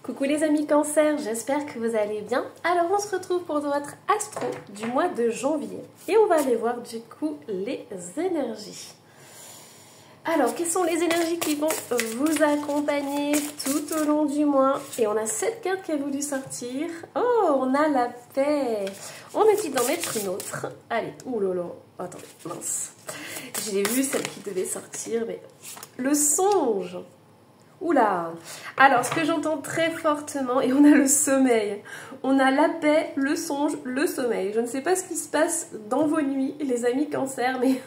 Coucou les amis Cancer, j'espère que vous allez bien. Alors on se retrouve pour votre astro du mois de janvier et on va aller voir du coup les énergies. Alors quelles sont les énergies qui vont vous accompagner tout au long du mois? Et on a cette carte qui a voulu sortir. Oh, on a la paix. On a dit d'en mettre une autre. Allez, oulala, attendez, mince. J'ai vu celle qui devait sortir, mais le songe. Oula! Alors, ce que j'entends très fortement, et on a le sommeil. On a la paix, le songe, le sommeil. Je ne sais pas ce qui se passe dans vos nuits, les amis Cancer, mais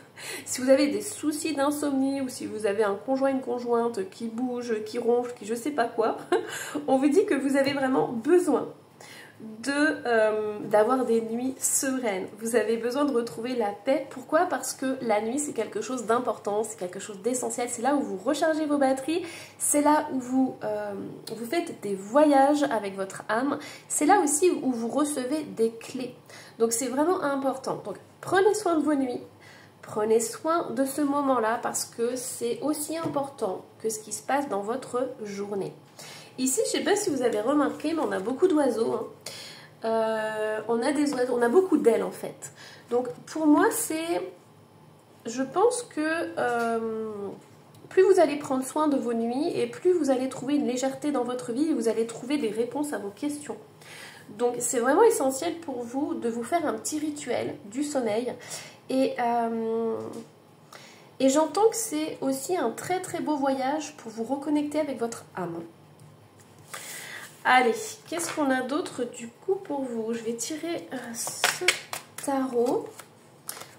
si vous avez des soucis d'insomnie ou si vous avez un conjoint, une conjointe qui bouge, qui ronfle, qui je sais pas quoi, on vous dit que vous avez vraiment besoin d'avoir des nuits sereines. Vous avez besoin de retrouver la paix. Pourquoi? Parce que la nuit, c'est quelque chose d'important, c'est quelque chose d'essentiel. C'est là où vous rechargez vos batteries, c'est là où vous faites des voyages avec votre âme, c'est là aussi où vous recevez des clés. Donc c'est vraiment important. Donc prenez soin de vos nuits, prenez soin de ce moment-là parce que c'est aussi important que ce qui se passe dans votre journée. Ici, je ne sais pas si vous avez remarqué, mais on a beaucoup d'oiseaux. Hein. On a des oiseaux, on a beaucoup d'ailes en fait. Donc pour moi, je pense que plus vous allez prendre soin de vos nuits et plus vous allez trouver une légèreté dans votre vie et vous allez trouver des réponses à vos questions. Donc c'est vraiment essentiel pour vous de vous faire un petit rituel du sommeil. Et j'entends que c'est aussi un très très beau voyage pour vous reconnecter avec votre âme. Allez, qu'est-ce qu'on a d'autre du coup pour vous? Je vais tirer ce tarot.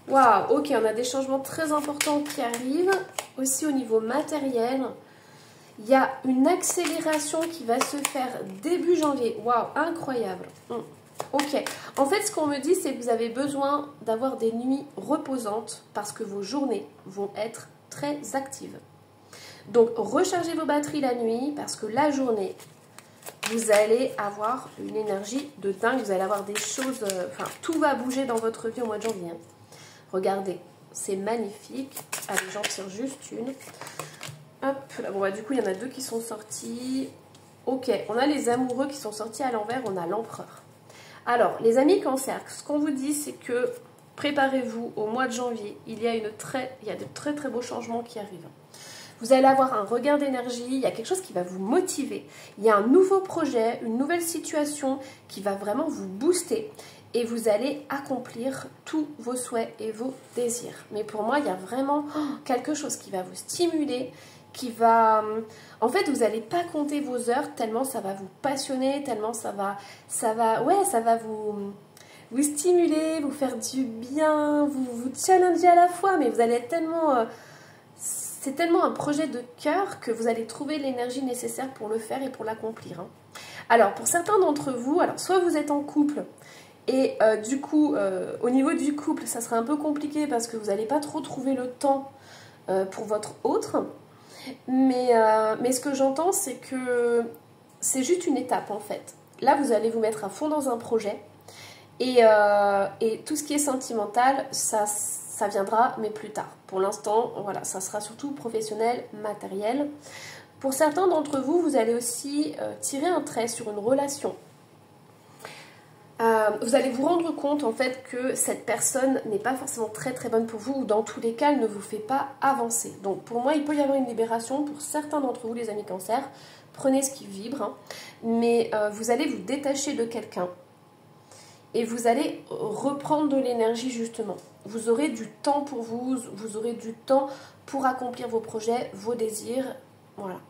Waouh, ok, on a des changements très importants qui arrivent. Aussi au niveau matériel, il y a une accélération qui va se faire début janvier. Waouh, incroyable. Ok, en fait ce qu'on me dit c'est que vous avez besoin d'avoir des nuits reposantes parce que vos journées vont être très actives. Donc rechargez vos batteries la nuit parce que la journée, vous allez avoir une énergie de dingue, vous allez avoir des choses, enfin tout va bouger dans votre vie au mois de janvier. Hein. Regardez, c'est magnifique. Allez, j'en tire juste une. Hop, là, bon, bah, du coup il y en a deux qui sont sortis. Ok, on a les amoureux qui sont sortis à l'envers, on a l'empereur. Alors, les amis Cancer, ce qu'on vous dit c'est que préparez-vous au mois de janvier, il y a de très très beaux changements qui arrivent. Vous allez avoir un regain d'énergie, il y a quelque chose qui va vous motiver. Il y a un nouveau projet, une nouvelle situation qui va vraiment vous booster. Et vous allez accomplir tous vos souhaits et vos désirs. Mais pour moi, il y a vraiment quelque chose qui va vous stimuler, qui va... En fait, vous n'allez pas compter vos heures tellement ça va vous passionner, tellement ça va vous stimuler, vous faire du bien, vous challenger à la fois. Mais vous allez être tellement... C'est tellement un projet de cœur que vous allez trouver l'énergie nécessaire pour le faire et pour l'accomplir. Hein. Alors, pour certains d'entre vous, alors soit vous êtes en couple et du coup, au niveau du couple, ça sera un peu compliqué parce que vous n'allez pas trop trouver le temps pour votre autre. Mais ce que j'entends, c'est que c'est juste une étape en fait. Là, vous allez vous mettre à fond dans un projet et tout ce qui est sentimental, ça viendra, mais plus tard. Pour l'instant, voilà, ça sera surtout professionnel, matériel. Pour certains d'entre vous, vous allez aussi tirer un trait sur une relation. Vous allez vous rendre compte en fait que cette personne n'est pas forcément très très bonne pour vous ou dans tous les cas, elle ne vous fait pas avancer. Donc pour moi, il peut y avoir une libération pour certains d'entre vous, les amis Cancer. Prenez ce qui vibre, hein. Mais vous allez vous détacher de quelqu'un. Et vous allez reprendre de l'énergie justement. Vous aurez du temps pour vous, vous aurez du temps pour accomplir vos projets, vos désirs, voilà.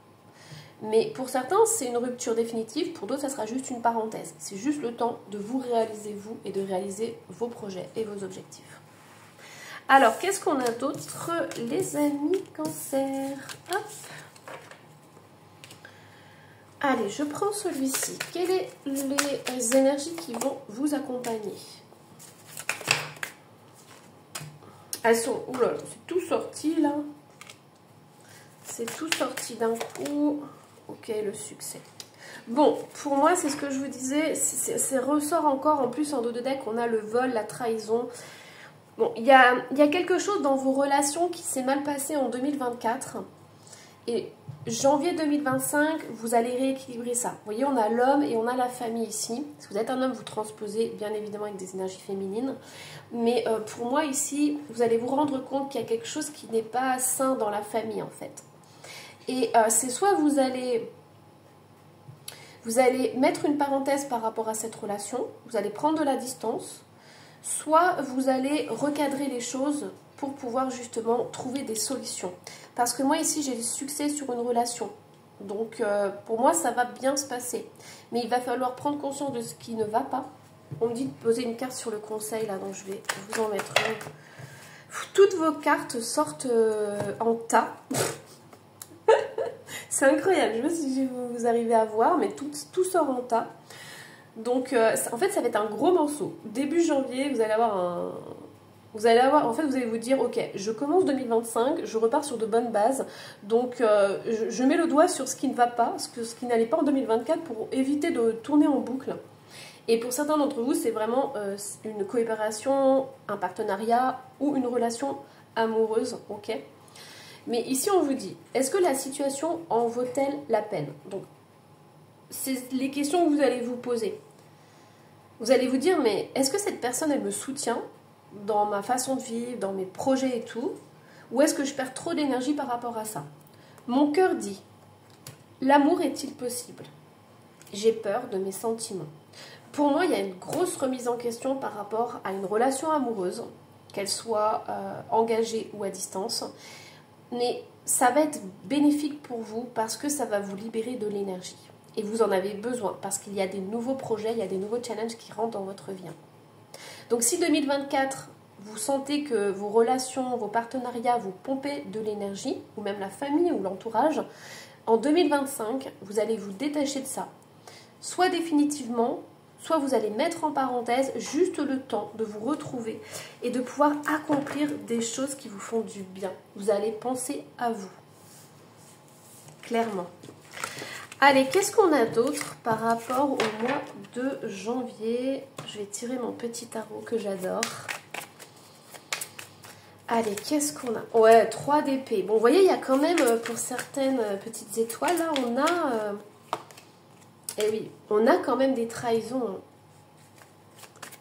Mais pour certains, c'est une rupture définitive, pour d'autres, ça sera juste une parenthèse. C'est juste le temps de vous réaliser vous et de réaliser vos projets et vos objectifs. Alors, qu'est-ce qu'on a d'autre, les amis Cancer? Hop. Allez, je prends celui-ci. Quelles sont les énergies qui vont vous accompagner? Elles sont... Oula, c'est tout sorti là. C'est tout sorti d'un coup. Ok, le succès. Bon, pour moi, c'est ce que je vous disais. C'est ressort encore. En plus, en dos de deck, on a le vol, la trahison. Bon, il y a quelque chose dans vos relations qui s'est mal passé en 2024. Et janvier 2025, vous allez rééquilibrer ça. Vous voyez, on a l'homme et on a la famille ici. Si vous êtes un homme, vous transposez bien évidemment avec des énergies féminines. Mais pour moi ici, vous allez vous rendre compte qu'il y a quelque chose qui n'est pas sain dans la famille en fait. Et c'est soit vous allez mettre une parenthèse par rapport à cette relation, vous allez prendre de la distance, soit vous allez recadrer les choses pour pouvoir justement trouver des solutions. Parce que moi ici j'ai du succès sur une relation. Donc pour moi ça va bien se passer. Mais il va falloir prendre conscience de ce qui ne va pas. On me dit de poser une carte sur le conseil là, donc je vais vous en mettre une. Toutes vos cartes sortent en tas. C'est incroyable, je ne sais pas si vous arrivez à voir, mais tout sort en tas. Donc en fait ça va être un gros morceau. Début janvier, vous allez avoir en fait, vous allez vous dire, ok, je commence 2025, je repars sur de bonnes bases, donc je mets le doigt sur ce qui ne va pas, ce qui n'allait pas en 2024 pour éviter de tourner en boucle. Et pour certains d'entre vous, c'est vraiment une coopération, un partenariat ou une relation amoureuse, ok. Mais ici, on vous dit, est-ce que la situation en vaut-elle la peine? Donc, c'est les questions que vous allez vous poser. Vous allez vous dire, mais est-ce que cette personne, elle me soutient dans ma façon de vivre, dans mes projets et tout, ou est-ce que je perds trop d'énergie par rapport à ça? Mon cœur dit, l'amour est-il possible? J'ai peur de mes sentiments. Pour moi, il y a une grosse remise en question par rapport à une relation amoureuse, qu'elle soit engagée ou à distance, mais ça va être bénéfique pour vous parce que ça va vous libérer de l'énergie. Et vous en avez besoin parce qu'il y a des nouveaux projets, il y a des nouveaux challenges qui rentrent dans votre vie. Donc si 2024, vous sentez que vos relations, vos partenariats vous pompez de l'énergie, ou même la famille ou l'entourage, en 2025, vous allez vous détacher de ça. Soit définitivement, soit vous allez mettre en parenthèse juste le temps de vous retrouver et de pouvoir accomplir des choses qui vous font du bien. Vous allez penser à vous. Clairement. Allez, qu'est-ce qu'on a d'autre par rapport au mois de janvier? Je vais tirer mon petit tarot que j'adore. Allez, qu'est-ce qu'on a? Ouais, 3 d'épée. Bon, vous voyez, il y a quand même, pour certaines petites étoiles, là, on a... eh oui, on a quand même des trahisons.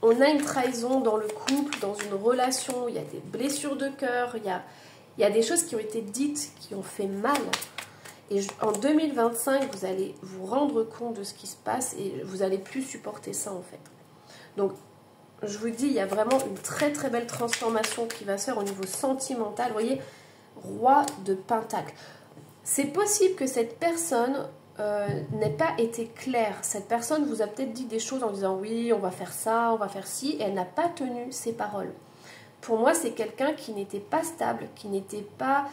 On a une trahison dans le couple, dans une relation. Il y a des blessures de cœur. Il y a des choses qui ont été dites, qui ont fait mal. Et en 2025, vous allez vous rendre compte de ce qui se passe et vous n'allez plus supporter ça en fait. Donc, je vous dis, il y a vraiment une très très belle transformation qui va se faire au niveau sentimental. Vous voyez, roi de pentacle. C'est possible que cette personne n'ait pas été claire. Cette personne vous a peut-être dit des choses en disant oui, on va faire ça, on va faire ci, et elle n'a pas tenu ses paroles. Pour moi, c'est quelqu'un qui n'était pas stable, qui n'était pas...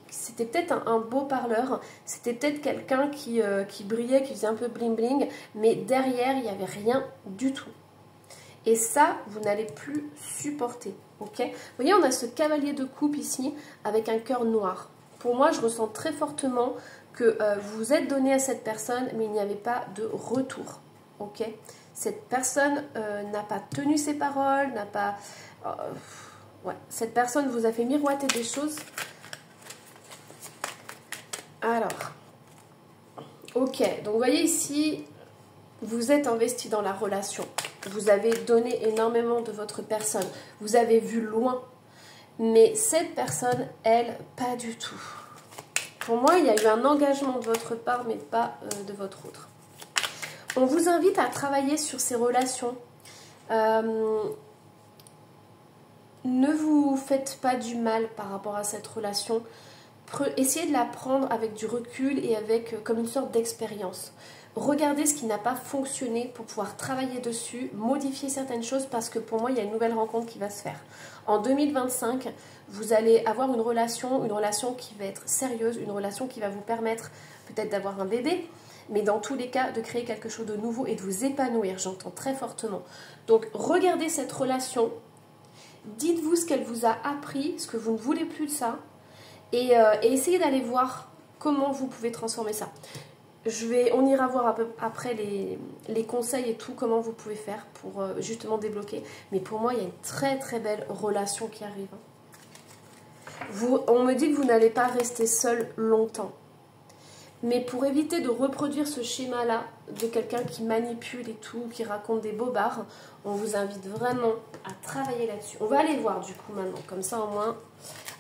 c'était peut-être un beau parleur, c'était peut-être quelqu'un qui brillait, qui faisait un peu bling bling, mais derrière, il n'y avait rien du tout. Et ça, vous n'allez plus supporter, ok? Vous voyez, on a ce cavalier de coupe ici, avec un cœur noir. Pour moi, je ressens très fortement que vous êtes donné à cette personne, mais il n'y avait pas de retour, ok? Cette personne n'a pas tenu ses paroles, n'a pas... ouais, cette personne vous a fait miroiter des choses. Alors, ok, donc vous voyez ici, vous êtes investi dans la relation. Vous avez donné énormément de votre personne. Vous avez vu loin. Mais cette personne, elle, pas du tout. Pour moi, il y a eu un engagement de votre part, mais pas de votre autre. On vous invite à travailler sur ces relations. Ne vous faites pas du mal par rapport à cette relation. Essayez de la prendre avec du recul et avec comme une sorte d'expérience. Regardez ce qui n'a pas fonctionné pour pouvoir travailler dessus, modifier certaines choses parce que pour moi, il y a une nouvelle rencontre qui va se faire. En 2025, vous allez avoir une relation qui va être sérieuse, une relation qui va vous permettre peut-être d'avoir un bébé, mais dans tous les cas, de créer quelque chose de nouveau et de vous épanouir, j'entends très fortement. Donc, regardez cette relation, dites-vous ce qu'elle vous a appris, ce que vous ne voulez plus de ça, et essayez d'aller voir comment vous pouvez transformer ça. On ira voir après les conseils et tout, comment vous pouvez faire pour justement débloquer. Mais pour moi, il y a une très très belle relation qui arrive. On me dit que vous n'allez pas rester seul longtemps. Mais pour éviter de reproduire ce schéma-là de quelqu'un qui manipule et tout, qui raconte des bobards, on vous invite vraiment à travailler là-dessus. On va aller voir du coup maintenant, comme ça au moins.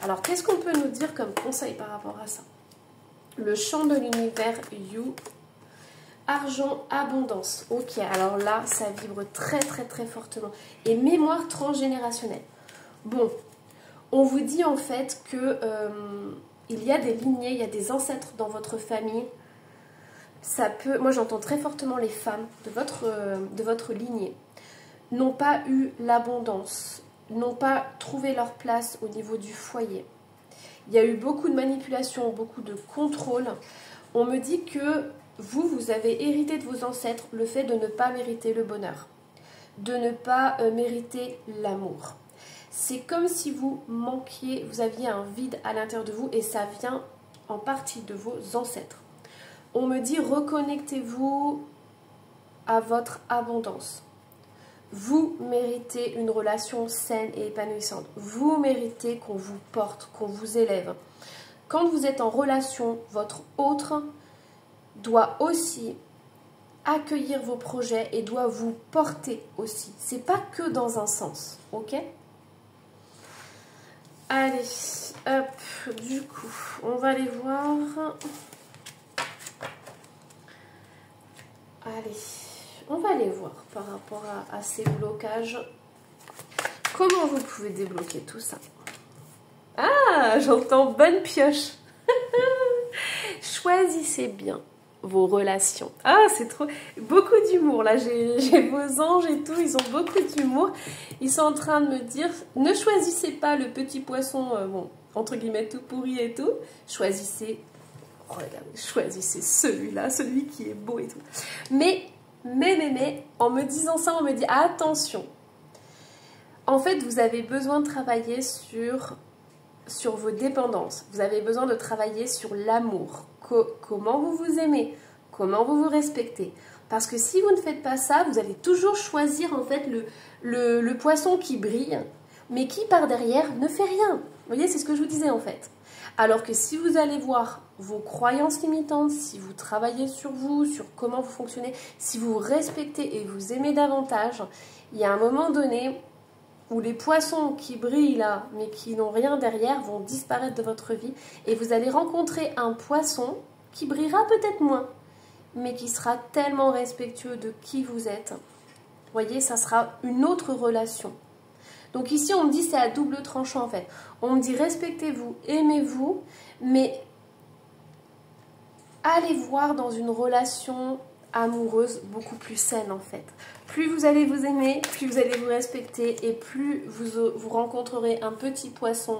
Alors, qu'est-ce qu'on peut nous dire comme conseil par rapport à ça? Le chant de l'univers, You. Argent, abondance. Ok, alors là, ça vibre très très très fortement. Et mémoire transgénérationnelle. Bon, on vous dit en fait que il y a des lignées, il y a des ancêtres dans votre famille. Ça peut, moi j'entends très fortement les femmes de votre lignée n'ont pas eu l'abondance, n'ont pas trouvé leur place au niveau du foyer. Il y a eu beaucoup de manipulation, beaucoup de contrôle. On me dit que vous avez hérité de vos ancêtres le fait de ne pas mériter le bonheur, de ne pas mériter l'amour. C'est comme si vous manquiez, vous aviez un vide à l'intérieur de vous et ça vient en partie de vos ancêtres. On me dit reconnectez-vous à votre abondance. Vous méritez une relation saine et épanouissante. Vous méritez qu'on vous porte, qu'on vous élève. Quand vous êtes en relation, votre autre doit aussi accueillir vos projets et doit vous porter aussi. C'est pas que dans un sens, ok? Allez, hop, du coup, on va aller voir. Allez, on va aller voir par rapport à ces blocages. Comment vous pouvez débloquer tout ça? Ah, j'entends bonne pioche. Choisissez bien vos relations. Ah, c'est trop... Beaucoup d'humour, là. J'ai vos anges et tout, ils ont beaucoup d'humour. Ils sont en train de me dire, ne choisissez pas le petit poisson, bon, entre guillemets, tout pourri et tout. Choisissez, regardez, choisissez celui-là, celui qui est beau et tout. Mais, en me disant ça, on me dit, attention. En fait, vous avez besoin de travailler sur vos dépendances. Vous avez besoin de travailler sur l'amour. Comment vous vous aimez, comment vous vous respectez. Parce que si vous ne faites pas ça, vous allez toujours choisir en fait le poisson qui brille, mais qui par derrière ne fait rien. Vous voyez, c'est ce que je vous disais en fait. Alors que si vous allez voir vos croyances limitantes, si vous travaillez sur vous, sur comment vous fonctionnez, si vous vous respectez et vous aimez davantage, il y a un moment donné où les poissons qui brillent là, mais qui n'ont rien derrière, vont disparaître de votre vie. Et vous allez rencontrer un poisson qui brillera peut-être moins, mais qui sera tellement respectueux de qui vous êtes. Vous voyez, ça sera une autre relation. Donc ici, on me dit c'est à double tranchant en fait. On me dit respectez-vous, aimez-vous, mais allez voir dans une relation amoureuse beaucoup plus saine en fait. Plus vous allez vous aimer, plus vous allez vous respecter et plus vous rencontrerez un petit poisson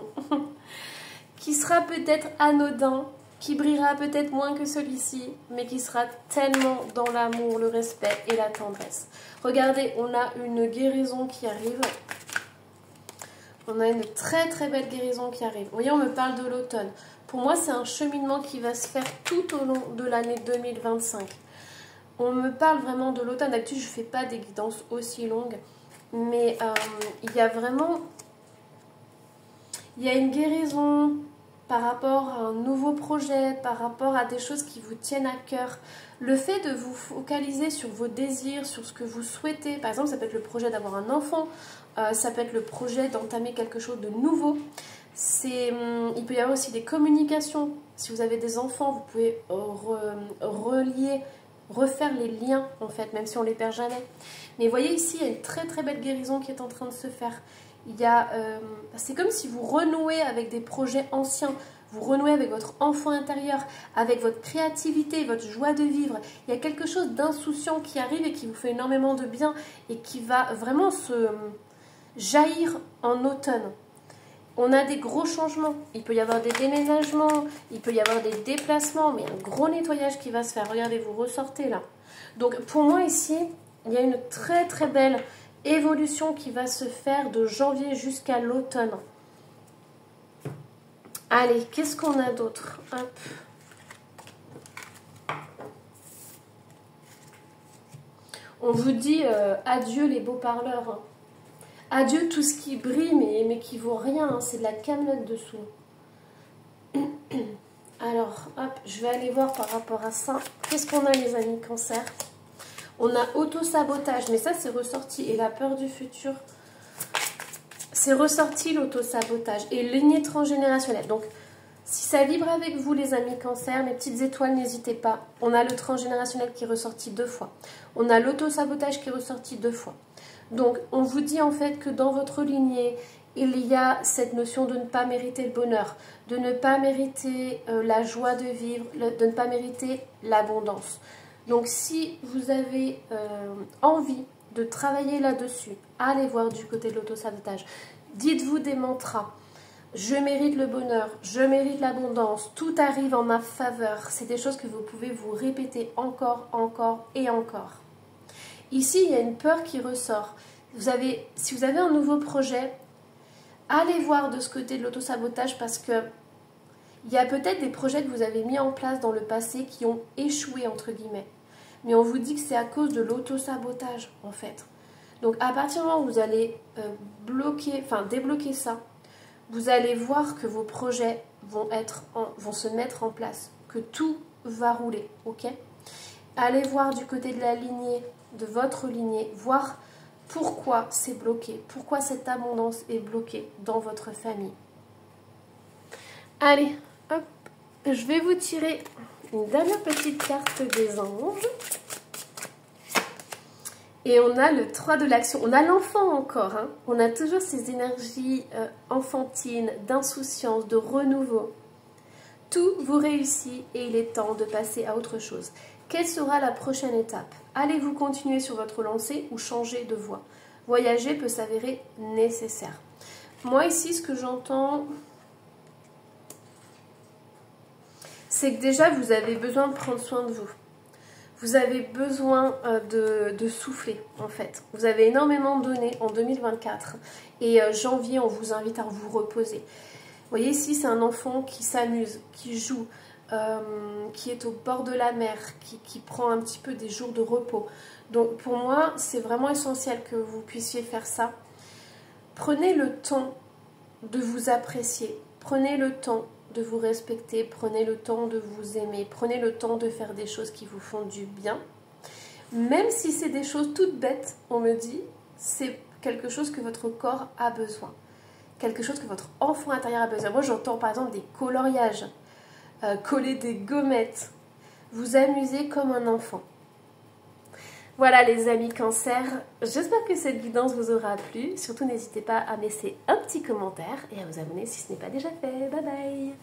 qui sera peut-être anodin, qui brillera peut-être moins que celui-ci, mais qui sera tellement dans l'amour, le respect et la tendresse. Regardez, on a une guérison qui arrive. On a une très très belle guérison qui arrive. Vous voyez, on me parle de l'automne. Pour moi, c'est un cheminement qui va se faire tout au long de l'année 2025. On me parle vraiment de l'automne. D'habitude, je ne fais pas des guidances aussi longues. Mais il y a vraiment... Il y a une guérison par rapport à un nouveau projet, par rapport à des choses qui vous tiennent à cœur. Le fait de vous focaliser sur vos désirs, sur ce que vous souhaitez. Par exemple, ça peut être le projet d'avoir un enfant. Ça peut être le projet d'entamer quelque chose de nouveau. Il peut y avoir aussi des communications. Si vous avez des enfants, vous pouvez refaire les liens en fait, même si on ne les perd jamais. Mais vous voyez ici, il y a une très très belle guérison qui est en train de se faire. C'est comme si vous renouez avec des projets anciens, vous renouez avec votre enfant intérieur, avec votre créativité, votre joie de vivre. Il y a quelque chose d'insouciant qui arrive et qui vous fait énormément de bien et qui va vraiment se jaillir en automne. On a des gros changements, il peut y avoir des déménagements, il peut y avoir des déplacements, mais un gros nettoyage qui va se faire. Regardez, vous ressortez là. Donc pour moi ici, il y a une très très belle évolution qui va se faire de janvier jusqu'à l'automne. Allez, qu'est-ce qu'on a d'autre? Hop. On vous dit adieu les beaux parleurs. Hein. Adieu tout ce qui brille mais qui vaut rien. Hein. C'est de la camelote dessous. Allez. Alors, hop, je vais aller voir par rapport à ça. Qu'est-ce qu'on a, les amis Cancer? On a auto-sabotage, mais ça, c'est ressorti. Et la peur du futur, c'est ressorti, l'auto-sabotage. Et lignée transgénérationnelle. Donc, si ça vibre avec vous, les amis Cancer, mes petites étoiles, n'hésitez pas. On a le transgénérationnel qui est ressorti 2 fois. On a l'auto-sabotage qui est ressorti 2 fois. Donc, on vous dit en fait que dans votre lignée, il y a cette notion de ne pas mériter le bonheur, de ne pas mériter la joie de vivre, de ne pas mériter l'abondance. Donc, si vous avez envie de travailler là-dessus, allez voir du côté de l'auto-sabotage. Dites-vous des mantras. Je mérite le bonheur, je mérite l'abondance, tout arrive en ma faveur. C'est des choses que vous pouvez vous répéter encore, encore et encore. Ici, il y a une peur qui ressort. Si vous avez un nouveau projet, allez voir de ce côté de l'autosabotage parce que il y a peut-être des projets que vous avez mis en place dans le passé qui ont échoué, entre guillemets. Mais on vous dit que c'est à cause de l'autosabotage, en fait. Donc, à partir du moment où vous allez débloquer ça, vous allez voir que vos projets vont se mettre en place, que tout va rouler, ok? Allez voir du côté de la lignée, de votre lignée, voir pourquoi c'est bloqué, pourquoi cette abondance est bloquée dans votre famille. Allez, hop, je vais vous tirer une dernière petite carte des anges. Et on a le 3 de l'action. On a l'enfant encore. Hein. On a toujours ces énergies enfantines, d'insouciance, de renouveau. Tout vous réussit et il est temps de passer à autre chose. Quelle sera la prochaine étape? Allez-vous continuer sur votre lancée ou changer de voie? Voyager peut s'avérer nécessaire. Moi ici, ce que j'entends, c'est que déjà vous avez besoin de prendre soin de vous. Vous avez besoin de souffler, en fait. Vous avez énormément donné en 2024. Et janvier, on vous invite à vous reposer. Vous voyez, ici, c'est un enfant qui s'amuse, qui joue, qui est au bord de la mer, qui prend un petit peu des jours de repos. Donc, pour moi, c'est vraiment essentiel que vous puissiez faire ça. Prenez le temps de vous apprécier. Prenez le temps de vous respecter, prenez le temps de vous aimer, prenez le temps de faire des choses qui vous font du bien. Même si c'est des choses toutes bêtes, on me dit, c'est quelque chose que votre corps a besoin. Quelque chose que votre enfant intérieur a besoin. Moi, j'entends par exemple des coloriages, coller des gommettes, vous amuser comme un enfant. Voilà les amis Cancer, j'espère que cette guidance vous aura plu. Surtout n'hésitez pas à me laisser un petit commentaire et à vous abonner si ce n'est pas déjà fait. Bye bye.